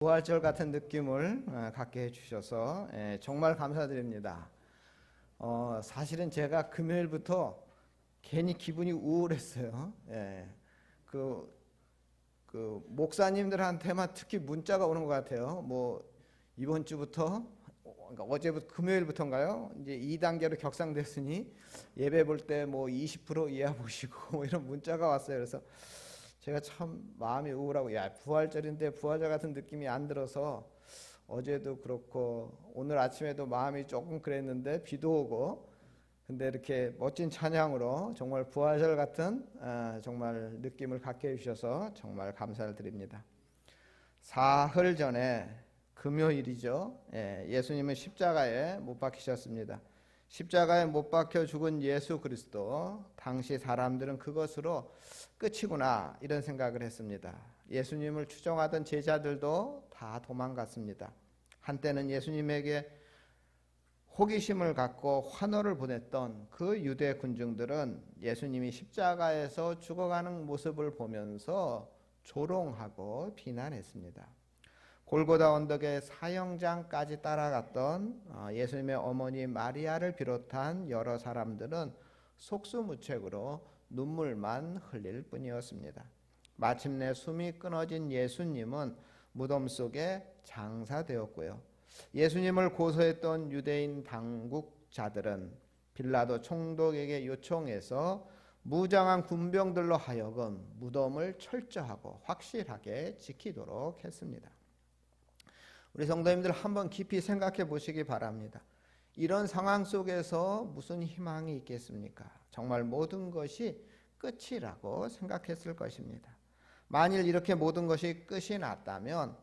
부활절 같은 느낌을 갖게 해주셔서 정말 감사드립니다. 사실은 제가 금요일부터 괜히 기분이 우울했어요. 목사님들한테만 특히 문자가 오는 것 같아요. 이번 주부터, 그러니까 어제부터 금요일부터인가요? 이제 2단계로 격상됐으니 예배 볼 때 20% 이하 보시고 이런 문자가 왔어요. 그래서 제가 참 마음이 우울하고, 부활절인데 부활절 같은 느낌이 안 들어서 어제도 그렇고 오늘 아침에도 마음이 조금 그랬는데 비도 오고, 근데 이렇게 멋진 찬양으로 정말 부활절 같은 정말 느낌을 갖게 해주셔서 정말 감사를 드립니다. 사흘 전에 금요일이죠. 예수님은 십자가에 못 박히셨습니다. 십자가에 못 박혀 죽은 예수 그리스도, 당시 사람들은 그것으로 끝이구나 이런 생각을 했습니다. 예수님을 추종하던 제자들도 다 도망갔습니다. 한때는 예수님에게 호기심을 갖고 환호를 보냈던 그 유대 군중들은 예수님이 십자가에서 죽어가는 모습을 보면서 조롱하고 비난했습니다. 골고다 언덕의 사형장까지 따라갔던 예수님의 어머니 마리아를 비롯한 여러 사람들은 속수무책으로 눈물만 흘릴 뿐이었습니다. 마침내 숨이 끊어진 예수님은 무덤 속에 장사되었고요. 예수님을 고소했던 유대인 당국자들은 빌라도 총독에게 요청해서 무장한 군병들로 하여금 무덤을 철저하고 확실하게 지키도록 했습니다. 우리 성도님들 한번 깊이 생각해 보시기 바랍니다. 이런 상황 속에서 무슨 희망이 있겠습니까? 정말 모든 것이 끝이라고 생각했을 것입니다. 만일 이렇게 모든 것이 끝이 났다면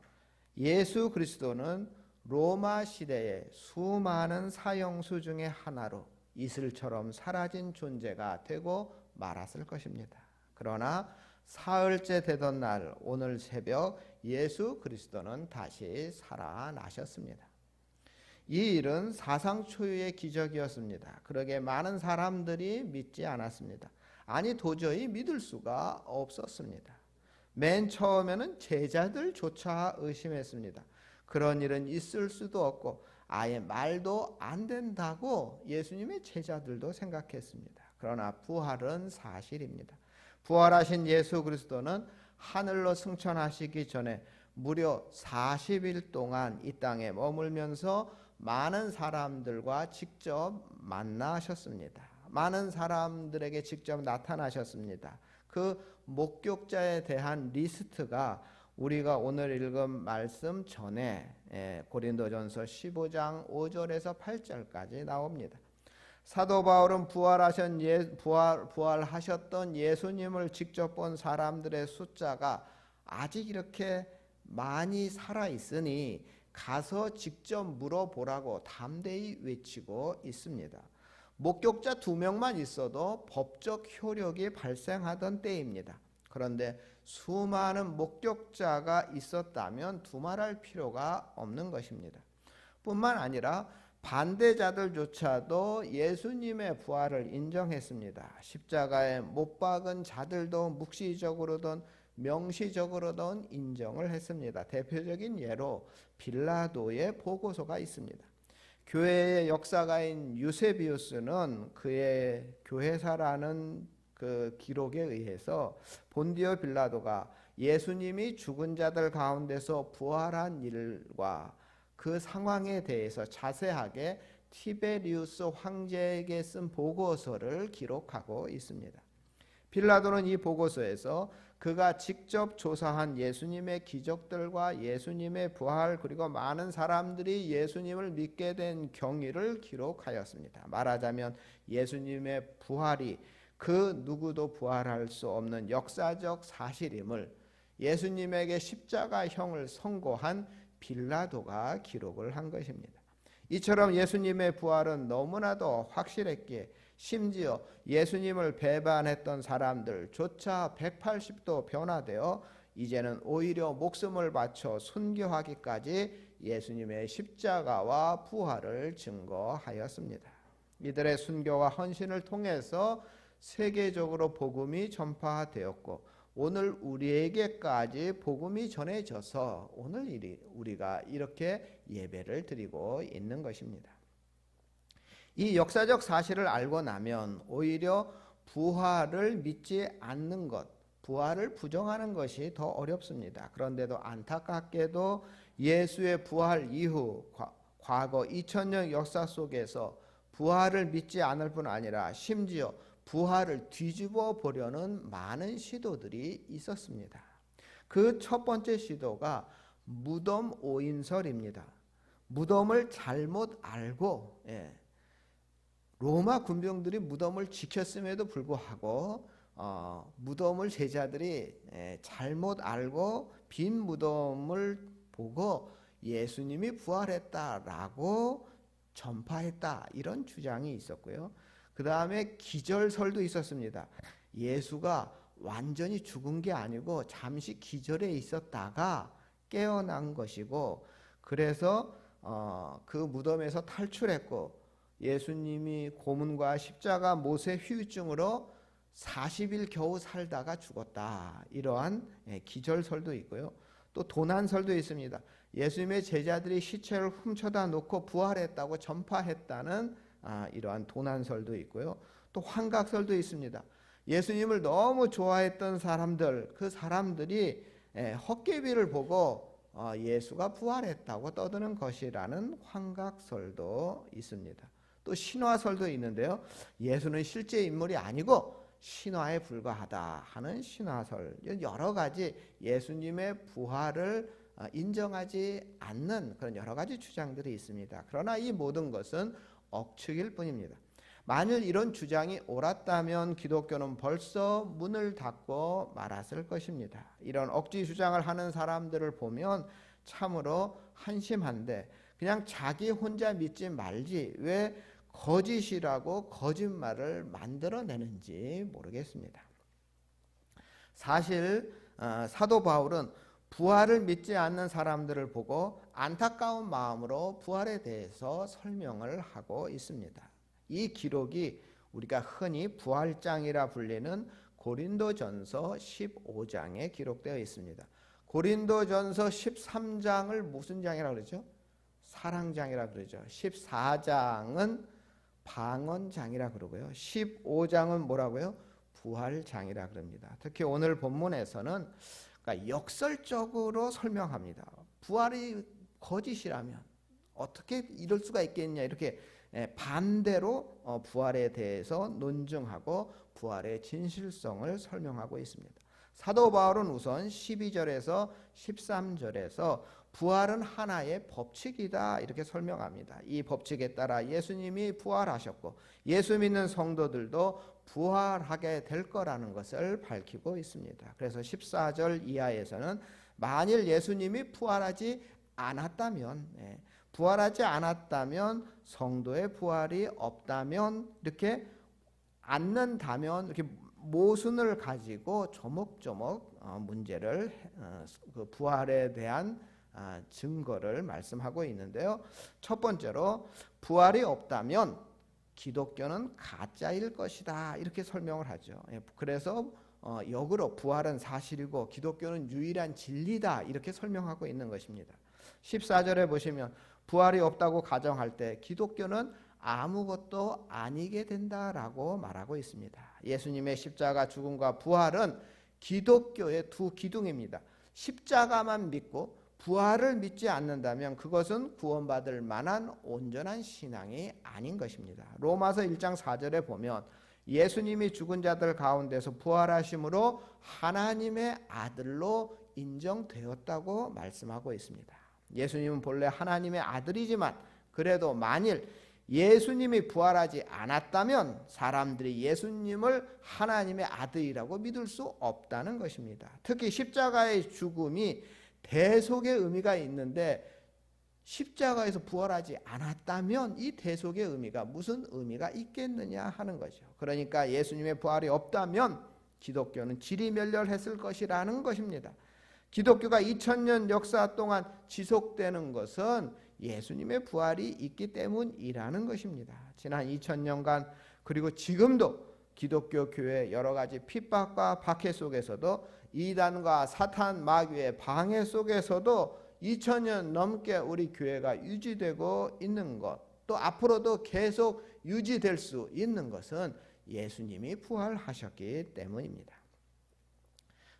예수 그리스도는 로마 시대의 수많은 사형수 중에 하나로 이슬처럼 사라진 존재가 되고 말았을 것입니다. 그러나 사흘째 되던 날 오늘 새벽 예수 그리스도는 다시 살아나셨습니다. 이 일은 사상 초유의 기적이었습니다. 그러게 많은 사람들이 믿지 않았습니다. 아니, 도저히 믿을 수가 없었습니다. 맨 처음에는 제자들조차 의심했습니다. 그런 일은 있을 수도 없고 아예 말도 안 된다고 예수님의 제자들도 생각했습니다. 그러나 부활은 사실입니다. 부활하신 예수 그리스도는 하늘로 승천하시기 전에 무려 40일 동안 이 땅에 머물면서 많은 사람들과 직접 만나셨습니다. 많은 사람들에게 직접 나타나셨습니다. 그 목격자에 대한 리스트가 우리가 오늘 읽은 말씀 전에 고린도전서 15장 5절에서 8절까지 나옵니다. 사도 바울은 부활하셨던 예수님을 직접 본 사람들의 숫자가 아직 이렇게 많이 살아있으니 가서 직접 물어보라고 담대히 외치고 있습니다. 목격자 2명만 있어도 법적 효력이 발생하던 때입니다. 그런데 수많은 목격자가 있었다면 두말할 필요가 없는 것입니다. 뿐만 아니라 반대자들조차도 예수님의 부활을 인정했습니다. 십자가에 못 박은 자들도 묵시적으로든 명시적으로든 인정을 했습니다. 대표적인 예로 빌라도의 보고서가 있습니다. 교회의 역사가인 유세비우스는 그의 교회사라는 그 기록에 의해서 본디오 빌라도가 예수님이 죽은 자들 가운데서 부활한 일과 그 상황에 대해서 자세하게 티베리우스 황제에게 쓴 보고서를 기록하고 있습니다. 빌라도는 이 보고서에서 그가 직접 조사한 예수님의 기적들과 예수님의 부활, 그리고 많은 사람들이 예수님을 믿게 된 경위를 기록하였습니다. 말하자면 예수님의 부활이 그 누구도 부활할 수 없는 역사적 사실임을 예수님에게 십자가형을 선고한 빌라도가 기록을 한 것입니다. 이처럼 예수님의 부활은 너무나도 확실했기에 심지어 예수님을 배반했던 사람들조차 180도 변화되어 이제는 오히려 목숨을 바쳐 순교하기까지 예수님의 십자가와 부활을 증거하였습니다. 이들의 순교와 헌신을 통해서 세계적으로 복음이 전파되었고 오늘 우리에게까지 복음이 전해져서 오늘 우리가 이렇게 예배를 드리고 있는 것입니다. 이 역사적 사실을 알고 나면 오히려 부활을 믿지 않는 것, 부활을 부정하는 것이 더 어렵습니다. 그런데도 안타깝게도 예수의 부활 이후 과거 2000년 역사 속에서 부활을 믿지 않을 뿐 아니라 심지어 부활을 뒤집어 보려는 많은 시도들이 있었습니다. 그 첫 번째 시도가 무덤 오인설입니다. 무덤을 잘못 알고 로마 군병들이 무덤을 지켰음에도 불구하고 무덤을 제자들이 잘못 알고 빈 무덤을 보고 예수님이 부활했다라고 전파했다, 이런 주장이 있었고요. 그 다음에 기절설도 있었습니다. 예수가 완전히 죽은 게 아니고 잠시 기절해 있었다가 깨어난 것이고, 그래서 그 무덤에서 탈출했고 예수님이 고문과 십자가 못의 후유증으로 40일 겨우 살다가 죽었다, 이러한 기절설도 있고요. 또 도난설도 있습니다. 예수님의 제자들이 시체를 훔쳐다 놓고 부활했다고 전파했다는 이러한 도난설도 있고요. 또 환각설도 있습니다. 예수님을 너무 좋아했던 사람들, 그 사람들이 헛개비를 보고 예수가 부활했다고 떠드는 것이라는 환각설도 있습니다. 또 신화설도 있는데요. 예수는 실제 인물이 아니고 신화에 불과하다 하는 신화설, 여러 가지 예수님의 부활을 인정하지 않는 그런 여러 가지 주장들이 있습니다. 그러나 이 모든 것은 억측일 뿐입니다. 만일 이런 주장이 옳았다면 기독교는 벌써 문을 닫고 말았을 것입니다. 이런 억지 주장을 하는 사람들을 보면 참으로 한심한데, 그냥 자기 혼자 믿지 말지 왜 거짓이라고 거짓말을 만들어내는지 모르겠습니다. 사실 사도 바울은 부활을 믿지 않는 사람들을 보고 안타까운 마음으로 부활에 대해서 설명을 하고 있습니다. 이 기록이 우리가 흔히 부활장이라 불리는 고린도전서 15장에 기록되어 있습니다. 고린도전서 13장을 무슨 장이라고 그러죠? 사랑장이라고 그러죠. 14장은 방언장이라 그러고요. 15장은 뭐라고요? 부활장이라 그럽니다. 특히 오늘 본문에서는 그러니까 역설적으로 설명합니다. 부활이 거짓이라면 어떻게 이럴 수가 있겠냐, 이렇게 반대로 부활에 대해서 논증하고 부활의 진실성을 설명하고 있습니다. 사도 바울은 우선 12절에서 13절에서 부활은 하나의 법칙이다, 이렇게 설명합니다. 이 법칙에 따라 예수님이 부활하셨고 예수 믿는 성도들도 부활하게 될 거라는 것을 밝히고 있습니다. 그래서 14절 이하에서는 만일 예수님이 부활하지 않았다면 성도의 부활이 없다면, 이렇게 않는다면, 이렇게 모순을 가지고 조목조목 문제를 그 부활에 대한 증거를 말씀하고 있는데요. 첫 번째로 부활이 없다면 기독교는 가짜일 것이다, 이렇게 설명을 하죠. 그래서 역으로 부활은 사실이고 기독교는 유일한 진리다, 이렇게 설명하고 있는 것입니다. 14절에 보시면 부활이 없다고 가정할 때 기독교는 아무것도 아니게 된다라고 말하고 있습니다. 예수님의 십자가 죽음과 부활은 기독교의 두 기둥입니다. 십자가만 믿고 부활을 믿지 않는다면 그것은 구원받을 만한 온전한 신앙이 아닌 것입니다. 로마서 1장 4절에 보면 예수님이 죽은 자들 가운데서 부활하심으로 하나님의 아들로 인정되었다고 말씀하고 있습니다. 예수님은 본래 하나님의 아들이지만 그래도 만일 예수님이 부활하지 않았다면 사람들이 예수님을 하나님의 아들이라고 믿을 수 없다는 것입니다. 특히 십자가의 죽음이 대속의 의미가 있는데 십자가에서 부활하지 않았다면 이 대속의 의미가 무슨 의미가 있겠느냐 하는 거죠. 그러니까 예수님의 부활이 없다면 기독교는 지리멸렬했을 것이라는 것입니다. 기독교가 2000년 역사 동안 지속되는 것은 예수님의 부활이 있기 때문이라는 것입니다. 지난 2000년간 그리고 지금도 기독교 교회 여러 가지 핍박과 박해 속에서도 이단과 사탄 마귀의 방해 속에서도 2000년 넘게 우리 교회가 유지되고 있는 것, 또 앞으로도 계속 유지될 수 있는 것은 예수님이 부활하셨기 때문입니다.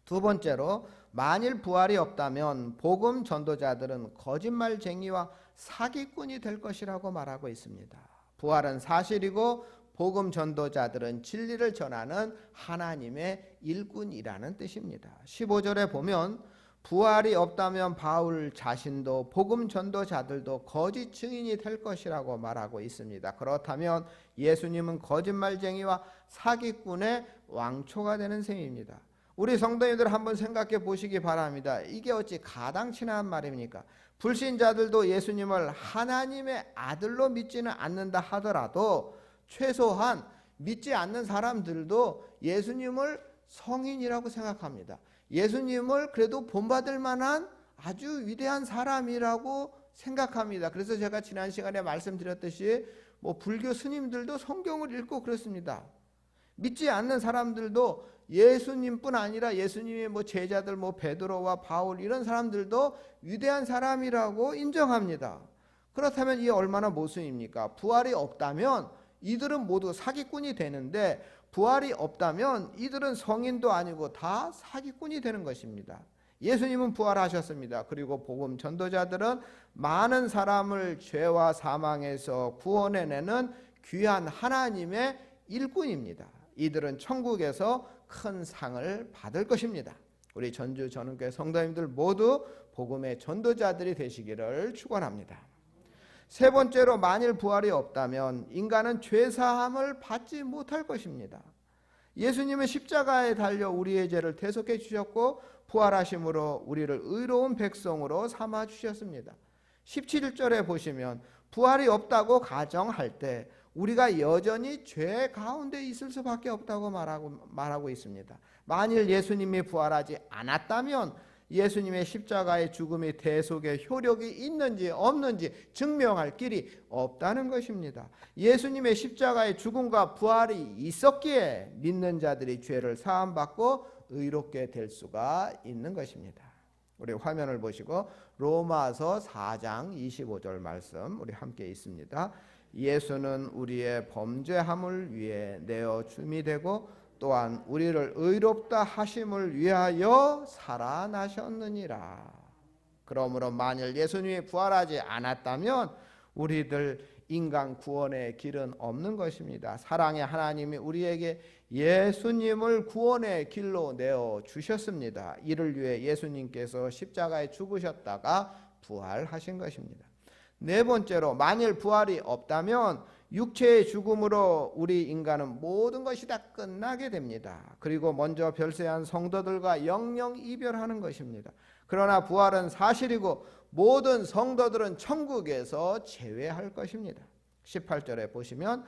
두 번째로, 만일 부활이 없다면 복음 전도자들은 거짓말쟁이와 사기꾼이 될 것이라고 말하고 있습니다. 부활은 사실이고 복음 전도자들은 진리를 전하는 하나님의 일꾼이라는 뜻입니다. 15절에 보면 부활이 없다면 바울 자신도 복음 전도자들도 거짓 증인이 될 것이라고 말하고 있습니다. 그렇다면 예수님은 거짓말쟁이와 사기꾼의 왕초가 되는 셈입니다. 우리 성도님들 한번 생각해 보시기 바랍니다. 이게 어찌 가당치나 한 말입니까? 불신자들도 예수님을 하나님의 아들로 믿지는 않는다 하더라도 최소한 믿지 않는 사람들도 예수님을 성인이라고 생각합니다. 예수님을 그래도 본받을 만한 아주 위대한 사람이라고 생각합니다. 그래서 제가 지난 시간에 말씀드렸듯이 불교 스님들도 성경을 읽고 그렇습니다. 믿지 않는 사람들도 예수님뿐 아니라 예수님의 제자들 베드로와 바울 이런 사람들도 위대한 사람이라고 인정합니다. 그렇다면 이게 얼마나 모순입니까? 부활이 없다면 이들은 모두 사기꾼이 되는데 부활이 없다면 이들은 성인도 아니고 다 사기꾼이 되는 것입니다. 예수님은 부활하셨습니다. 그리고 복음 전도자들은 많은 사람을 죄와 사망에서 구원해내는 귀한 하나님의 일꾼입니다. 이들은 천국에서 큰 상을 받을 것입니다. 우리 전주 전흥교회 성도님들 모두 복음의 전도자들이 되시기를 축원합니다. 세 번째로, 만일 부활이 없다면 인간은 죄사함을 받지 못할 것입니다. 예수님은 십자가에 달려 우리의 죄를 대속해 주셨고 부활하심으로 우리를 의로운 백성으로 삼아 주셨습니다. 17절에 보시면 부활이 없다고 가정할 때 우리가 여전히 죄 가운데 있을 수밖에 없다고 말하고 있습니다. 만일 예수님이 부활하지 않았다면 예수님의 십자가의 죽음이 대속의 효력이 있는지 없는지 증명할 길이 없다는 것입니다. 예수님의 십자가의 죽음과 부활이 있었기에 믿는 자들이 죄를 사함받고 의롭게 될 수가 있는 것입니다. 우리 화면을 보시고 로마서 4장 25절 말씀 우리 함께 있습니다. 예수는 우리의 범죄함을 위해 내어 줌이 되고 또한 우리를 의롭다 하심을 위하여 살아나셨느니라. 그러므로 만일 예수님이 부활하지 않았다면 우리들 인간 구원의 길은 없는 것입니다. 사랑의 하나님이 우리에게 예수님을 구원의 길로 내어 주셨습니다. 이를 위해 예수님께서 십자가에 죽으셨다가 부활하신 것입니다. 네 번째로, 만일 부활이 없다면 육체의 죽음으로 우리 인간은 모든 것이 다 끝나게 됩니다. 그리고 먼저 별세한 성도들과 영영 이별하는 것입니다. 그러나 부활은 사실이고 모든 성도들은 천국에서 제외할 것입니다. 18절에 보시면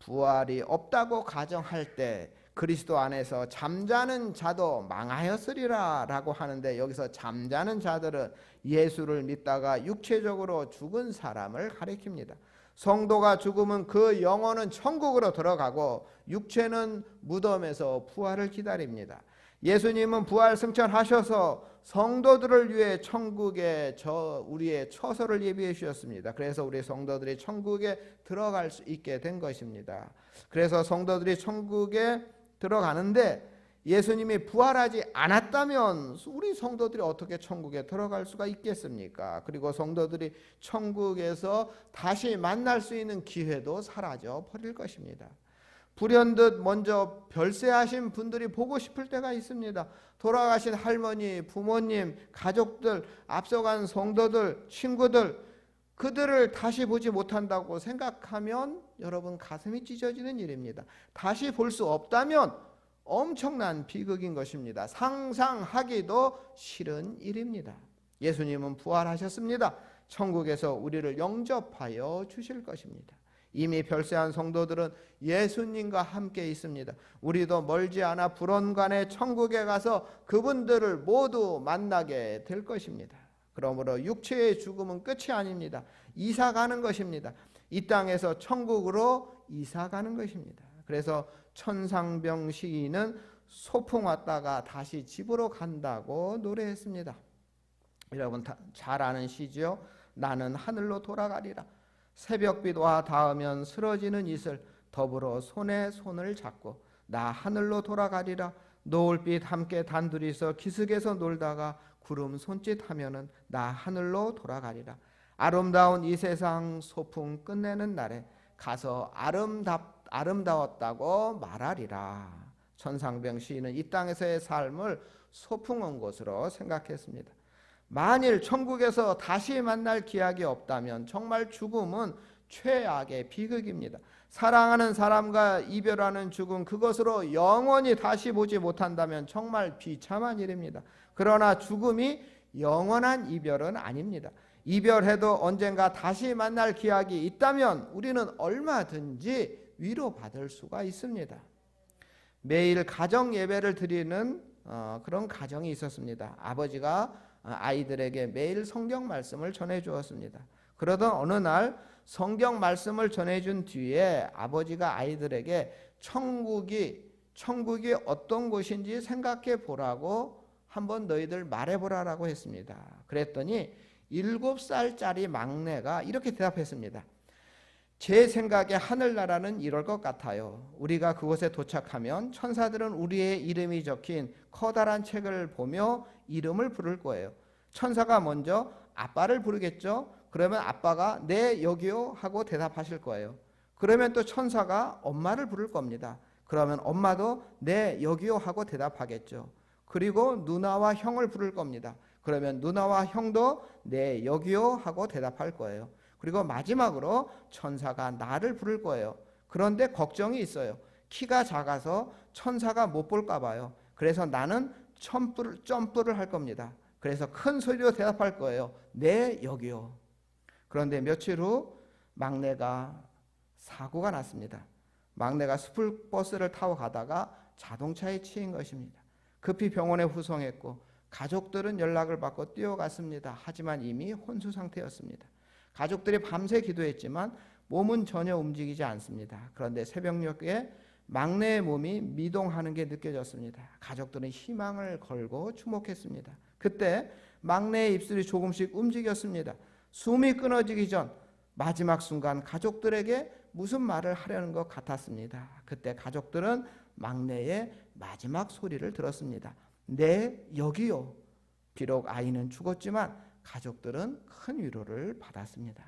부활이 없다고 가정할 때 그리스도 안에서 잠자는 자도 망하였으리라 라고 하는데, 여기서 잠자는 자들은 예수를 믿다가 육체적으로 죽은 사람을 가리킵니다. 성도가 죽으면 그 영혼은 천국으로 들어가고 육체는 무덤에서 부활을 기다립니다. 예수님은 부활 승천하셔서 성도들을 위해 천국에 우리의 처소를 예비해 주셨습니다. 그래서 우리 성도들이 천국에 들어갈 수 있게 된 것입니다. 그래서 성도들이 천국에 들어가는데 예수님이 부활하지 않았다면 우리 성도들이 어떻게 천국에 들어갈 수가 있겠습니까? 그리고 성도들이 천국에서 다시 만날 수 있는 기회도 사라져 버릴 것입니다. 불현듯 먼저 별세하신 분들이 보고 싶을 때가 있습니다. 돌아가신 할머니, 부모님, 가족들, 앞서간 성도들, 친구들, 그들을 다시 보지 못한다고 생각하면 여러분 가슴이 찢어지는 일입니다. 다시 볼 수 없다면 엄청난 비극인 것입니다. 상상하기도 싫은 일입니다. 예수님은 부활하셨습니다. 천국에서 우리를 영접하여 주실 것입니다. 이미 별세한 성도들은 예수님과 함께 있습니다. 우리도 멀지 않아 불언간의 천국에 가서 그분들을 모두 만나게 될 것입니다. 그러므로 육체의 죽음은 끝이 아닙니다. 이사가는 것입니다. 이 땅에서 천국으로 이사가는 것입니다. 그래서 천상병 시인은 소풍 왔다가 다시 집으로 간다고 노래했습니다. 여러분 잘 아는 시죠. 나는 하늘로 돌아가리라. 새벽비와 닿으면 쓰러지는 이슬 더불어 손에 손을 잡고 나 하늘로 돌아가리라. 노을빛 함께 단둘이서 기슭에서 놀다가 구름 손짓하면은 나 하늘로 돌아가리라. 아름다운 이 세상 소풍 끝내는 날에 가서 아름다웠다고 말하리라. 천상병 시인은 이 땅에서의 삶을 소풍 온 것으로 생각했습니다. 만일 천국에서 다시 만날 기약이 없다면 정말 죽음은 최악의 비극입니다. 사랑하는 사람과 이별하는 죽음, 그것으로 영원히 다시 보지 못한다면 정말 비참한 일입니다. 그러나 죽음이 영원한 이별은 아닙니다. 이별해도 언젠가 다시 만날 기약이 있다면 우리는 얼마든지 위로받을 수가 있습니다. 매일 가정 예배를 드리는 그런 가정이 있었습니다. 아버지가 아이들에게 매일 성경 말씀을 전해 주었습니다. 그러던 어느 날 성경 말씀을 전해준 뒤에 아버지가 아이들에게 천국이 어떤 곳인지 생각해 보라고 한번 너희들 말해 보라라고 했습니다. 그랬더니 7살짜리 막내가 이렇게 대답했습니다. 제 생각에 하늘나라는 이럴 것 같아요. 우리가 그곳에 도착하면 천사들은 우리의 이름이 적힌 커다란 책을 보며 이름을 부를 거예요. 천사가 먼저 아빠를 부르겠죠. 그러면 아빠가 네 여기요 하고 대답하실 거예요. 그러면 또 천사가 엄마를 부를 겁니다. 그러면 엄마도 네 여기요 하고 대답하겠죠. 그리고 누나와 형을 부를 겁니다. 그러면 누나와 형도 네 여기요 하고 대답할 거예요. 그리고 마지막으로 천사가 나를 부를 거예요. 그런데 걱정이 있어요. 키가 작아서 천사가 못 볼까 봐요. 그래서 나는 점프를 할 겁니다. 그래서 큰 소리로 대답할 거예요. 네 여기요. 그런데 며칠 후 막내가 사고가 났습니다. 막내가 스쿨버스를 타고 가다가 자동차에 치인 것입니다. 급히 병원에 후송했고 가족들은 연락을 받고 뛰어갔습니다. 하지만 이미 혼수 상태였습니다. 가족들이 밤새 기도했지만 몸은 전혀 움직이지 않습니다. 그런데 새벽녘에 막내의 몸이 미동하는 게 느껴졌습니다. 가족들은 희망을 걸고 주목했습니다. 그때 막내의 입술이 조금씩 움직였습니다. 숨이 끊어지기 전 마지막 순간 가족들에게 무슨 말을 하려는 것 같았습니다. 그때 가족들은 막내의 마지막 소리를 들었습니다. 네, 여기요. 비록 아이는 죽었지만 가족들은 큰 위로를 받았습니다.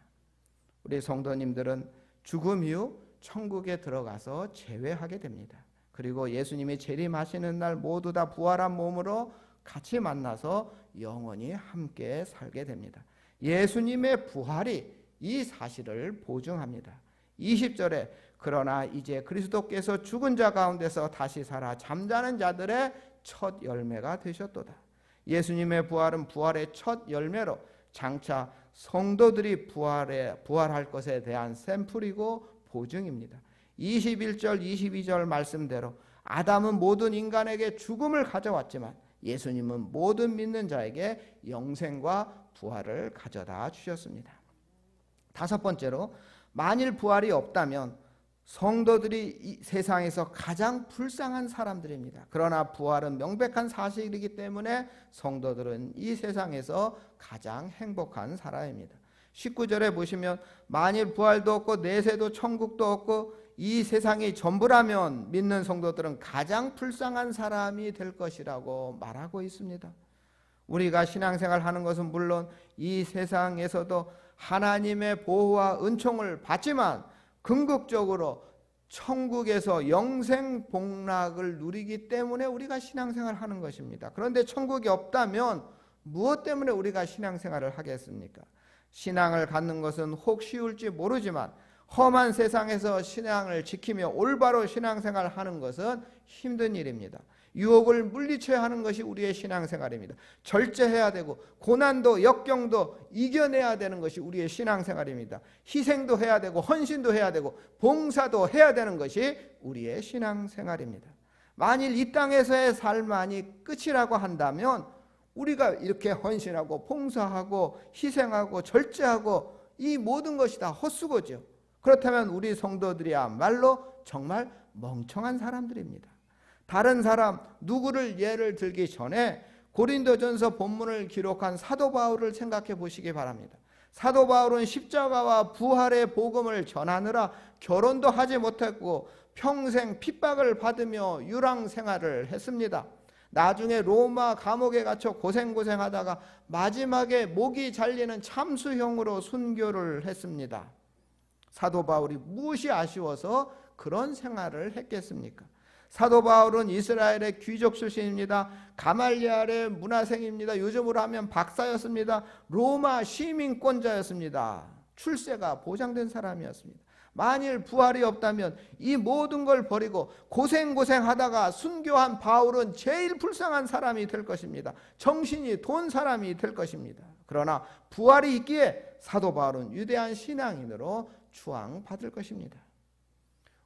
우리 성도님들은 죽음 이후 천국에 들어가서 재회하게 됩니다. 그리고 예수님이 재림하시는 날 모두 다 부활한 몸으로 같이 만나서 영원히 함께 살게 됩니다. 예수님의 부활이 이 사실을 보증합니다. 20절에 그러나 이제 그리스도께서 죽은 자 가운데서 다시 살아 잠자는 자들의 첫 열매가 되셨도다. 예수님의 부활은 부활의 첫 열매로 장차 성도들이 부활할 것에 대한 샘플이고 보증입니다. 21절 22절 말씀대로 아담은 모든 인간에게 죽음을 가져왔지만 예수님은 모든 믿는 자에게 영생과 부활을 가져다 주셨습니다. 다섯 번째로 만일 부활이 없다면 성도들이 이 세상에서 가장 불쌍한 사람들입니다. 그러나 부활은 명백한 사실이기 때문에 성도들은 이 세상에서 가장 행복한 사람입니다. 19절에 보시면 만일 부활도 없고 내세도 천국도 없고 이 세상이 전부라면 믿는 성도들은 가장 불쌍한 사람이 될 것이라고 말하고 있습니다. 우리가 신앙생활 하는 것은 물론 이 세상에서도 하나님의 보호와 은총을 받지만 궁극적으로 천국에서 영생 복락을 누리기 때문에 우리가 신앙생활을 하는 것입니다. 그런데 천국이 없다면 무엇 때문에 우리가 신앙생활을 하겠습니까? 신앙을 갖는 것은 혹 쉬울지 모르지만 험한 세상에서 신앙을 지키며 올바로 신앙생활을 하는 것은 힘든 일입니다. 유혹을 물리쳐야 하는 것이 우리의 신앙생활입니다. 절제해야 되고 고난도 역경도 이겨내야 되는 것이 우리의 신앙생활입니다. 희생도 해야 되고 헌신도 해야 되고 봉사도 해야 되는 것이 우리의 신앙생활입니다. 만일 이 땅에서의 삶만이 끝이라고 한다면 우리가 이렇게 헌신하고 봉사하고 희생하고 절제하고 이 모든 것이 다 헛수고죠. 그렇다면 우리 성도들이야말로 정말 멍청한 사람들입니다. 다른 사람 누구를 예를 들기 전에 고린도전서 본문을 기록한 사도 바울을 생각해 보시기 바랍니다. 사도 바울은 십자가와 부활의 복음을 전하느라 결혼도 하지 못했고 평생 핍박을 받으며 유랑 생활을 했습니다. 나중에 로마 감옥에 갇혀 고생하다가 마지막에 목이 잘리는 참수형으로 순교를 했습니다. 사도 바울이 무엇이 아쉬워서 그런 생활을 했겠습니까? 사도 바울은 이스라엘의 귀족 출신입니다. 가말리알의 문화생입니다. 요즘으로 하면 박사였습니다. 로마 시민권자였습니다. 출세가 보장된 사람이었습니다. 만일 부활이 없다면 이 모든 걸 버리고 고생하다가 순교한 바울은 제일 불쌍한 사람이 될 것입니다. 정신이 돈 사람이 될 것입니다. 그러나 부활이 있기에 사도 바울은 위대한 신앙인으로 추앙받을 것입니다.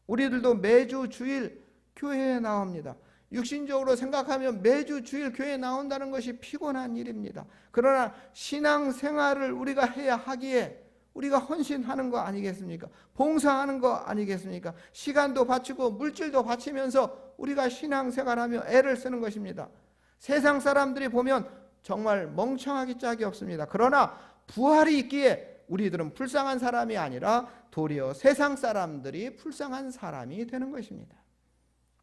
우리들도 매주 주일 교회에 나옵니다. 육신적으로 생각하면 매주 주일 교회에 나온다는 것이 피곤한 일입니다. 그러나 신앙생활을 우리가 해야 하기에 우리가 헌신하는 거 아니겠습니까? 봉사하는 거 아니겠습니까? 시간도 바치고 물질도 바치면서 우리가 신앙생활하며 애를 쓰는 것입니다. 세상 사람들이 보면 정말 멍청하기 짝이 없습니다. 그러나 부활이 있기에 우리들은 불쌍한 사람이 아니라 도리어 세상 사람들이 불쌍한 사람이 되는 것입니다.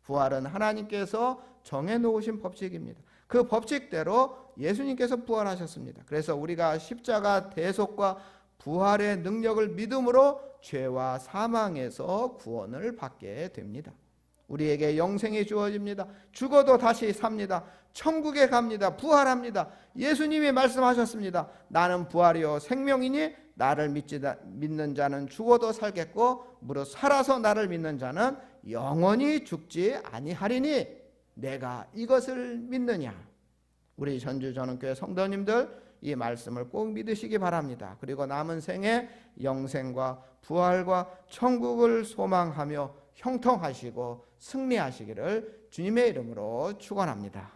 부활은 하나님께서 정해놓으신 법칙입니다. 그 법칙대로 예수님께서 부활하셨습니다. 그래서 우리가 십자가 대속과 부활의 능력을 믿음으로 죄와 사망에서 구원을 받게 됩니다. 우리에게 영생이 주어집니다. 죽어도 다시 삽니다. 천국에 갑니다. 부활합니다. 예수님이 말씀하셨습니다. 나는 부활이요 생명이니 나를 믿는 자는 죽어도 살겠고 무릇 살아서 나를 믿는 자는 영원히 죽지 아니하리니 내가 이것을 믿느냐. 우리 전주전원교회 성도님들 이 말씀을 꼭 믿으시기 바랍니다. 그리고 남은 생에 영생과 부활과 천국을 소망하며 형통하시고 승리하시기를 주님의 이름으로 축원합니다.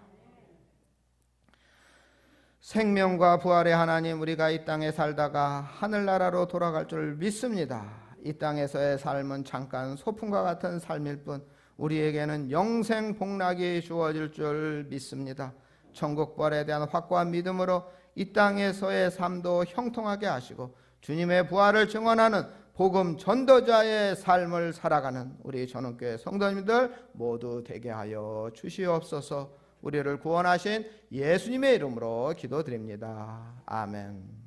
생명과 부활의 하나님, 우리가 이 땅에 살다가 하늘나라로 돌아갈 줄 믿습니다. 이 땅에서의 삶은 잠깐 소풍과 같은 삶일 뿐 우리에게는 영생 복락이 주어질 줄 믿습니다. 천국 부활에 대한 확고한 믿음으로 이 땅에서의 삶도 형통하게 하시고 주님의 부활을 증언하는 복음 전도자의 삶을 살아가는 우리 전원교회 성도님들 모두 되게 하여 주시옵소서. 우리를 구원하신 예수님의 이름으로 기도드립니다. 아멘.